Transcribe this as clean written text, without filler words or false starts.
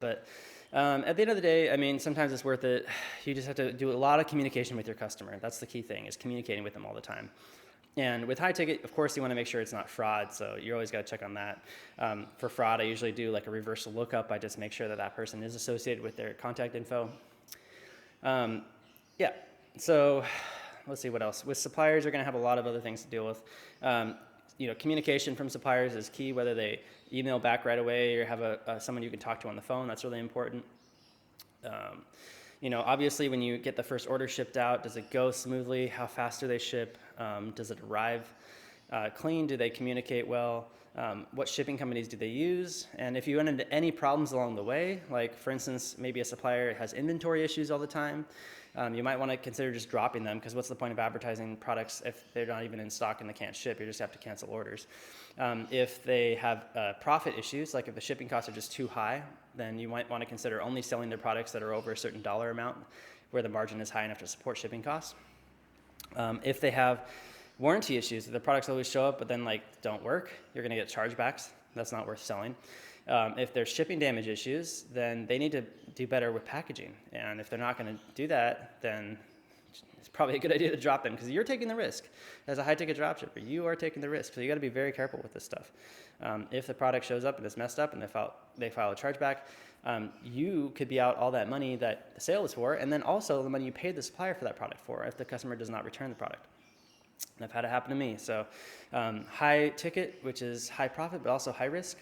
But at the end of the day, I mean, sometimes it's worth it. You just have to do a lot of communication with your customer. That's the key thing, is communicating with them all the time. And with high ticket, of course, you want to make sure it's not fraud. So you always got to check on that. For fraud, I usually do like a reverse lookup. I just make sure that that person is associated with their contact info. Yeah. So let's see what else. With suppliers, you're going to have a lot of other things to deal with. Communication from suppliers is key, whether they email back right away or have someone you can talk to on the phone. That's really important. Obviously when you get the first order shipped out, does it go smoothly? How fast do they ship? Does it arrive clean? Do they communicate well? What shipping companies do they use? And if you run into any problems along the way, like for instance, maybe a supplier has inventory issues all the time, you might want to consider just dropping them, because what's the point of advertising products if they're not even in stock and they can't ship? You just have to cancel orders. If they have profit issues, like if the shipping costs are just too high, then you might want to consider only selling their products that are over a certain dollar amount where the margin is high enough to support shipping costs. If they have warranty issues, the products always show up but then don't work, you're going to get chargebacks. That's not worth selling. If there's shipping damage issues, then they need to do better with packaging. And if they're not going to do that, then it's probably a good idea to drop them, because you're taking the risk. As a high-ticket dropshipper, you are taking the risk. So you got to be very careful with this stuff. If the product shows up and it's messed up and they file a chargeback, you could be out all that money that the sale is for, and then also the money you paid the supplier for that product for if the customer does not return the product. And I've had it happen to me. So high ticket, which is high profit, but also high risk.